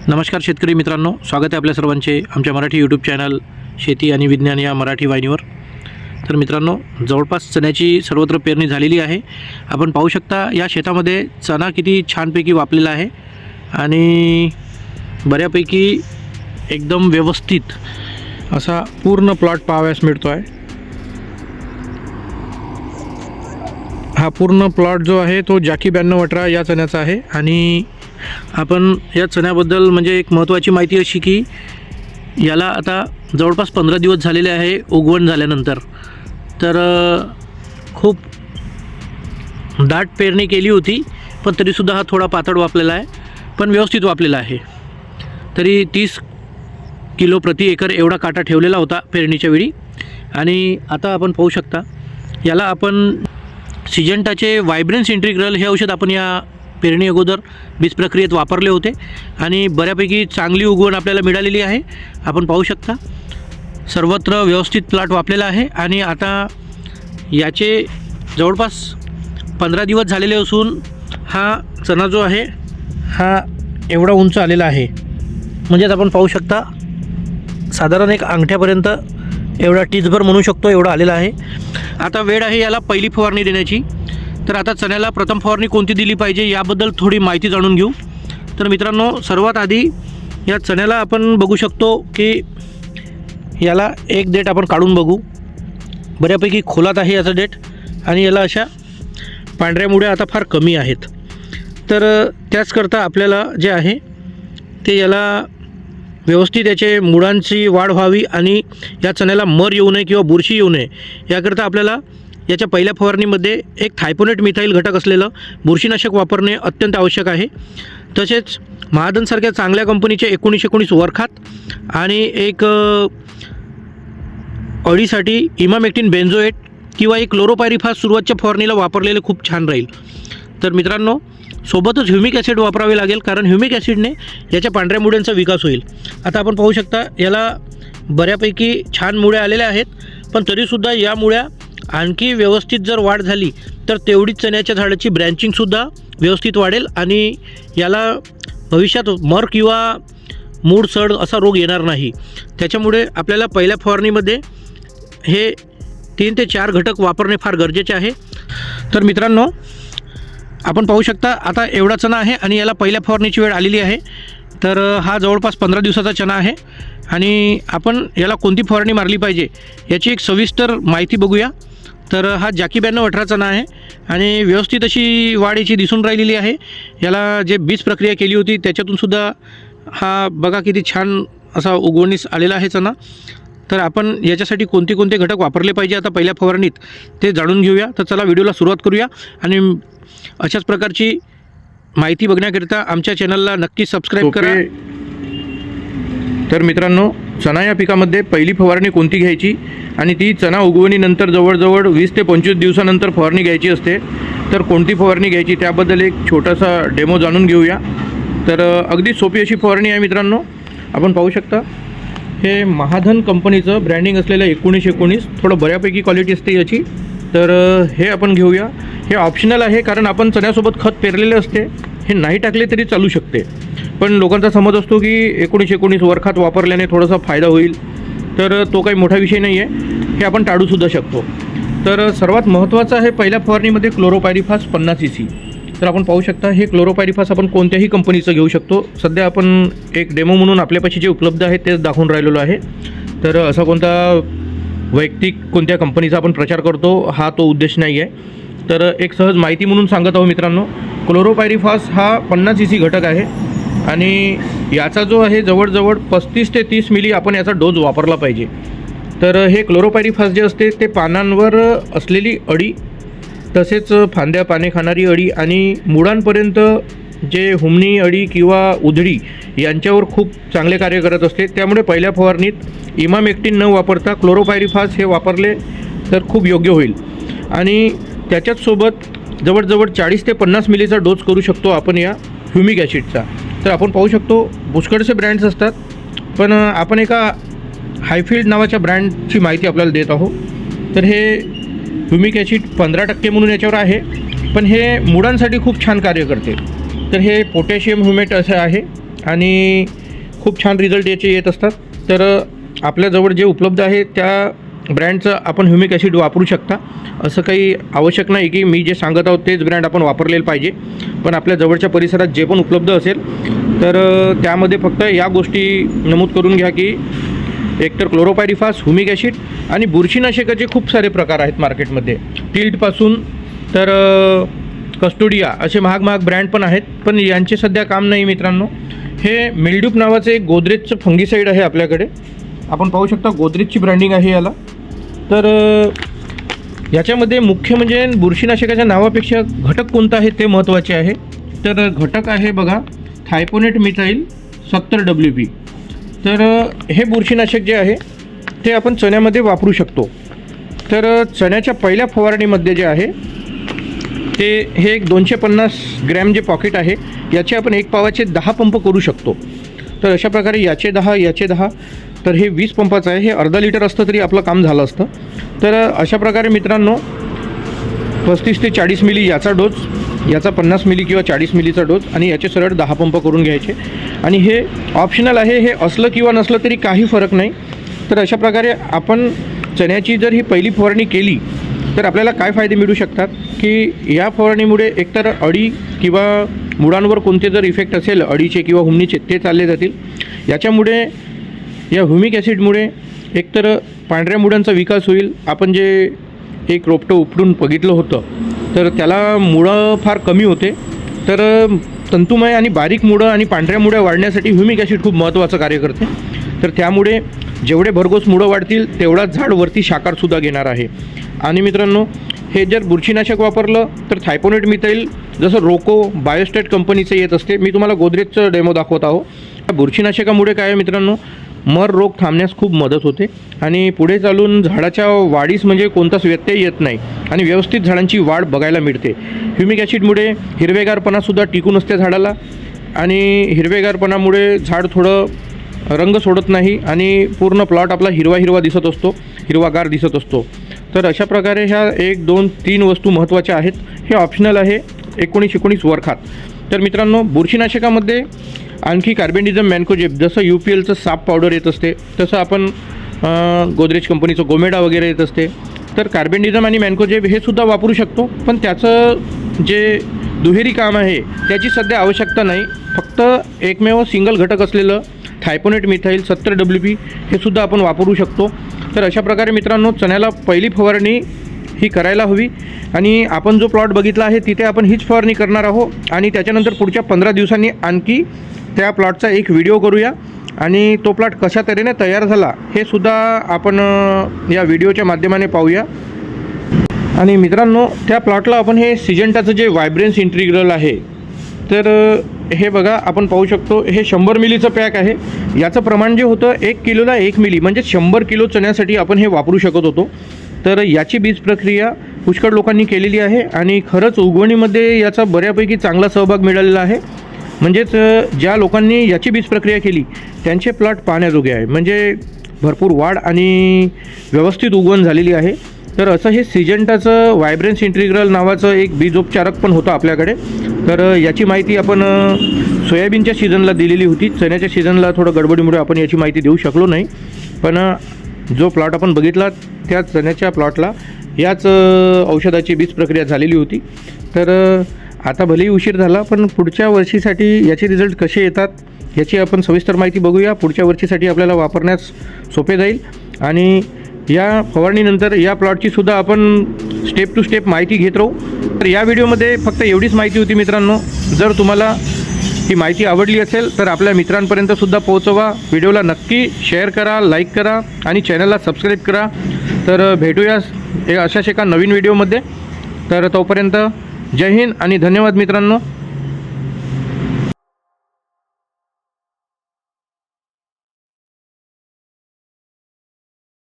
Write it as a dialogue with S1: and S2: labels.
S1: नमस्कार शेतकरी मित्रांनो, स्वागत आहे आपल्या सर्वांचे आमच्या मराठी यूट्यूब चॅनल शेती आणि विज्ञान या मराठी वाहिनीवर। तर मित्रांनो, जवळपास चण्याची सर्वत्र पेरणी झालेली आहे। आपण पाहू शकता या शेतामध्ये चणा किती छानपैकी वापलेला आहे आणि बऱ्यापैकी एकदम व्यवस्थित असा पूर्ण प्लॉट पाहावयास मिळतो आहे। हा पूर्ण प्लॉट जो आहे तो जाकी 9218 या चण्याचा आहे आणि आपण या चण्याबद्दल म्हणजे एक महत्त्वाची माहिती अशी की याला आता जवळपास 15 दिवस झालेले आहे उगवण झाल्यानंतर। तर खूप दाट पेरणी केली होती, पण तरीसुद्धा हा थोडा पातळ वापलेला आहे, पण व्यवस्थित वापलेला आहे। तरी 30 किलो प्रति एकर एवढा काटा ठेवलेला होता पेरणीच्या वेळी। आणि आता आपण पाहू शकता याला आपण सिजंटाचे व्हायब्रन्स इंटिग्रल हे औषध आपण या पेरणी अगोदर बीज प्रक्रियेत वापरले होते आणि बऱ्यापैकी चांगली उगवण आपल्याला मिळालेली आहे। आपण पाहू शकता सर्वत्र व्यवस्थित प्लॉट वापलेला आहे आणि आता याचे जवळपास 15 दिवस झालेले असून हा चणा जो आहे हा एवढा उंच आलेला आहे। म्हणजेच आपण पाहू शकता साधारण एक अंगठ्यापर्यंत एवढा टीचभर म्हणू शकतो एवढा आलेला आहे। आता वेळ आहे याला पहिली फवारणी देण्याची। तर आता चण्याला प्रथम फवारणी कोणती दिली पाहिजे याबद्दल थोडी माहिती जाणून घेऊ। तर मित्रांनो, सर्वात आधी या चण्याला आपण बघू शकतो की याला एक देठ आपण काढून बघू, बऱ्यापैकी खोलात आहे याचा देठ आणि याला अशा पांढऱ्या मुळ्या आता फार कमी आहेत। तर त्याचकरता आपल्याला जे आहे ते याला व्यवस्थित याचे मुळांची वाढ व्हावी आणि या चण्याला मर येऊ नये किंवा बुरशी येऊ नये याकरता आपल्याला याच्या पहिल्या फवारणीमध्ये एक थायपोनेट मिथाईल घटक असलेलं बुरशीनाशक वापरणे अत्यंत आवश्यक आहे। तसेच महादनसारख्या चांगल्या कंपनीचे 1919 वरखात आणि एक अळीसाठी इमामेक्टिन बेन्झोएट किंवा एक क्लोरोपायरिफॉस सुरुवातच्या फवारणीला वापरलेले खूप छान राहील। तर मित्रांनो, सोबतच ह्युमिक ॲसिड वापरावे लागेल, कारण ह्युमिक ॲसिडने याच्या पांढऱ्या मुळ्यांचा विकास होईल। आता आपण पाहू शकता याला बऱ्यापैकी छान मुळ्या आलेल्या आहेत, पण तरीसुद्धा या मुळ्या आणखी व्यवस्थित जर वाढ झाली तर तेवढीच चण्याच्या झाडाची ब्रँचिंगसुद्धा व्यवस्थित वाढेल आणि याला भविष्यात मर किंवा मूळ सड असा रोग येणार नाही। त्याच्यामुळे आपल्याला पहिल्या फवारणीमध्ये हे 3 ते 4 घटक वापरणे फार गरजेचे आहे। तर मित्रांनो, आपण पाहू शकता आता एवढा चणा आहे आणि याला पहिल्या फवारणीची वेळ आलेली आहे। तर हा जवळपास 15 दिवसाचा चणा आहे आणि आपण याला कोणती फवारणी मारली पाहिजे याची एक सविस्तर माहिती बघूया। तर हा जाकी 9218 चणा आहे आणि व्यवस्थित अशी वाढ याची दिसून राहिलेली आहे। याला जे बीज प्रक्रिया केली होती त्याच्यातूनसुद्धा हा बघा किती छान असा उगवणीस आलेला आहे चणा। तर आपण याच्यासाठी कोणते कोणते घटक वापरले पाहिजे आता पहिल्या फवारणीत ते जाणून घेऊया। तर चला व्हिडिओला सुरुवात करूया आणि अशाच प्रकारची माहिती बघण्याकरिता आमच्या चॅनलला नक्की सबस्क्राईब करा। तर मित्रांनो, चणा या पिकामध्ये पहिली फवारणी कोणती घ्यायची आणि ती चणा उगवणीनंतर जवळजवळ 20 ते 25 दिवसानंतर फवारणी घ्यायची असते। तर कोणती फवारणी घ्यायची त्याबद्दल एक छोटासा डेमो जाणून घेऊया। तर अगदी सोपी अशी फवारणी आहे मित्रांनो। आपण पाहू शकता हे महाधन कंपनीचं ब्रँडिंग असलेलं 1919 थोडं बऱ्यापैकी क्वालिटी असते याची। तर हे आपण घेऊया। हे ऑप्शनल आहे, कारण आपण चण्यासोबत खत पेरलेले असते, हे नाही टाकले तरी चालू शकते, पण लोकांचा समज असतो की 1919 वरखात वापरल्याने थोडासा फायदा होईल, तर तो काही मोठा विषय नाही आहे, हे आपण टाळूसुद्धा शकतो। तर सर्वात महत्त्वाचं आहे पहिल्या फवारणीमध्ये क्लोरोपायरिफॉस 50 EC। तर आपण पाहू शकता हे क्लोरोपायरिफॉस आपण कोणत्याही कंपनीचं घेऊ शकतो। सध्या आपण एक डेमो म्हणून आपल्यापाशी जे उपलब्ध आहे तेच दाखवून राहिलेलो आहे। तर असा कोणता वैयक्तिक कोणत्या कंपनीचा आपण प्रचार करतो हा तो उद्देश नाही आहे। तर एक सहज माहिती म्हणून सांगत आहो मित्रांनो, क्लोरोपायरिफॉस हा 50 EC घटक आहे आणि याचा जो आहे जवळजवळ 35 ते 30 मिली आपण याचा डोस वापरला पाहिजे। तर हे क्लोरोपायरिफॉस जे असते ते पानांवर असलेली अळी, तसेच फांद्या पाने खाणारी अळी आणि मुळांपर्यंत जे हुमणी अळी किंवा उधळी यांच्यावर खूप चांगले कार्य करत असते। त्यामुळे पहिल्या फवारणीत इमामेक्टिन न वापरता क्लोरोपायरिफॉस हे वापरले तर खूप योग्य होईल आणि त्याच्याच सोबत जवळजवळ 40 ते 50 मिलीचा डोस करू शकतो आपण या ह्युमिक ॲसिडचा। तर आपण पाहू शकतो पुष्कळसे ब्रँड्स असतात, पण आपण एका हायफिल्ड नावाच्या ब्रँडची माहिती आपल्याला देत आहोत। तर हे ह्युमिक ॲसिड 15% म्हणून याच्यावर आहे, पण हे मुळांसाठी खूप छान कार्य करते। तर हे पोटॅशियम ह्युमेट असं आहे आणि खूप छान रिझल्ट याचे येत असतात. तर आपल्याजवळ जे उपलब्ध आहे त्या ब्रँडचं आपण ह्युमिक ॲसिड वापरू शकता. असं काही आवश्यक नाही की मी जे सांगत आहोत तेच ब्रँड आपण वापरलेलं पाहिजे, पण आपल्या जवळच्या परिसरात जे पण उपलब्ध असेल तर त्यामध्ये फक्त या गोष्टी नमूद करून घ्या की एकतर क्लोरोपायरिफास, ह्युमिक ॲसिड आणि बुरशीनाशकाचे खूप सारे प्रकार आहेत मार्केटमध्ये. टिल्टपासून तर कस्टोडिया असे महाग ब्रँड पण आहेत, पण यांचे सध्या काम नाही मित्रांनो. हे मिल्ड्यूप नावाचं एक गोदरेजचं फंगीसाईड आहे आपल्याकडे. आपण पाहू शकता गोदरेजची ब्रँडिंग आहे याला. तर याच्यामध्ये मुख्य म्हणजे बुरशीनाशकाच्या नावापेक्षा घटक कोणता आहे ते महत्त्वाचे आहे. तर घटक आहे बघा थायपोनेट मिथाईल 70 WP. तर हे बुरशीनाशक जे आहे ते आपण चण्यामध्ये वापरू शकतो. तर चण्याच्या पहिल्या फवारणीमध्ये जे आहे ते हे एक 250 ग्रॅम जे पॉकेट आहे याचे आपण 1 पावाचे 10 पंप करू शकतो. तर अशा प्रकारे याचे 10 तर हे 20 पंपाचं आहे. हे अर्धा लिटर असतं तरी आपलं काम झालं असतं. तर अशा प्रकारे मित्रांनो 35 ते 40 मिली याचा डोस, याचा 50 मिली किंवा 40 मिलीचा डोस आणि याचे सरळ 10 पंप करून घ्यायचे. आणि हे ऑप्शनल आहे, हे असलं किंवा नसलं तरी काही फरक नाही. तर अशा प्रकारे आपण चण्याची जर ही पहिली फवारणी केली तर आपल्याला काय फायदे मिळू शकतात की या फवारणीमुळे एकतर अळी किंवा मुळांवर कोणते जर इफेक्ट असेल अळीचे किंवा हुमणीचे ते चालले जातील. याच्यामुळे या ह्युमिक ॲसिडमुळे एकतर पांढऱ्या मुळांचा विकास होईल. आपण जे एक रोपटं उपटून बघितलं होतं तर त्याला मुळं फार कमी होते. तर तंतुमय आणि बारीक मुळं आणि पांढऱ्या मुळ्या वाढण्यासाठी ह्युमिक ॲसिड खूप महत्त्वाचं कार्य करते. तर त्यामुळे जेवढे भरघोस मुळं वाढतील तेवढाच झाड वरती शाखारसुद्धा घेणार आहे. आणि मित्रांनो हे जर बुरशीनाशक वापरलं तर थायपोनेट मिथाईल जसं रोको बायोस्टेट कंपनीचं येत असते. मी तुम्हाला गोदरेजचं डेमो दाखवत आहो. बुरशीनाशकामुळे काय आहे मित्रांनो मर रोग थांबण्यास खूप मदत होते आणि पुढे चालून झाडाच्या वाढीस म्हणजे कोणताच व्यत्यय येत नाही आणि व्यवस्थित झाडांची वाढ बघायला मिळते. ह्युमिक ॲसिडमुळे हिरवेगारपणासुद्धा टिकून असते झाडाला आणि हिरवेगारपणामुळे झाड थोडं रंग सोडत नाही आणि पूर्ण प्लॉट आपला हिरवा दिसत असतो, हिरवागार दिसत असतो. तर अशा प्रकारे ह्या 1, 2, 3 वस्तू महत्त्वाच्या आहेत. हे ऑप्शनल आहे 19 वरखात. तर मित्रांनो बुरशीनाशकामध्ये आणखी कार्बेंडिझम मॅन्कोजेब जसं UPLचं साप पावडर येत असते तसं आपण गोदरेज कंपनीचं गोमेडा वगैरे येत असते. तर कार्बेंडिझम आणि मॅन्कोजेब हे सुद्धा वापरू शकतो, पण त्याचं जे दुहेरी काम आहे त्याची सध्या आवश्यकता नाही. फक्त एकमेव सिंगल घटक असलेलं थायपोनेट मिथाईल 70 WP हे सुद्धा आपण वापरू शकतो. तर अशा प्रकारे मित्रांनो चण्याला पहिली फवारणी ही करायला हवी आणि आपण जो प्लॉट बघितला आहे तिथे आपण हीच फवारणी करणार आहोत आणि त्याच्यानंतर पुढच्या 15 दिवसांनी आणखी त्या प्लॉटचा एक व्हिडिओ करूया आणि तो प्लॉट कशा तऱ्हेने तयार झाला हे सुद्धा आपण या व्हिडिओच्या माध्यमाने पाहूया. आणि मित्रांनो त्या प्लॉटला आपण हे सिजंटाचं जे व्हायब्रन्स इंटिग्रल आहे तर हे बघा आपण पाहू शकतो हे 100 मिलीचं पॅक आहे. याचं प्रमाण जे होतं 1 किलोला 1 मिली म्हणजे 100 किलो चण्यासाठी आपण हे वापरू शकत होतो. तर याची बीज प्रक्रिया पुष्कळ लोकांनी केलेली आहे आणि खरंच उगवणीमध्ये याचा बऱ्यापैकी चांगला सहभाग मिळालेला आहे. म्हणजेच ज्या लोकांनी याची बीज प्रक्रिया केली त्यांचे प्लॉट पाहण्याजोगे आहे, म्हणजे भरपूर वाढ आणि व्यवस्थित उगवण झालेली आहे. तर असं हे सिजंटाचं व्हायब्रन्स इंटिग्रल नावाचं एक बीजोपचारक पण होतं आपल्याकडे. तर याची माहिती आपण सोयाबीनच्या सीझनला दिलेली होती. चण्याच्या सीझनला थोडं गडबडीमुळे आपण याची माहिती देऊ शकलो नाही, पण जो प्लॉट आपण बघितला त्या चण्याच्या प्लॉटला याच औषधाची बीज प्रक्रिया झालेली होती. तर आता भलेही उशीर झाला, पण पुढच्या वर्षीसाठी याचे रिझल्ट कसे येतात याची आपण सविस्तर माहिती बघूया. पुढच्या वर्षीसाठी आपल्याला वापरण्यास सोपे जाईल आणि या फवारणीनंतर या प्लॉटची सुद्धा आपण स्टेप टू स्टेप माहिती घेत राहू. तर या व्हिडिओमध्ये फक्त एवढीच माहिती होती मित्रांनो. जर तुम्हाला ही माहिती आवडली असेल तर आपल्या मित्रांपर्यंतसुद्धा पोहोचवा. व्हिडिओला नक्की शेअर करा, लाईक करा आणि चॅनलला सबस्क्राईब करा. तर भेटूया अशाच एका नवीन व्हिडिओमध्ये. तर तोपर्यंत जय हिंद आणि धन्यवाद मित्रांनो.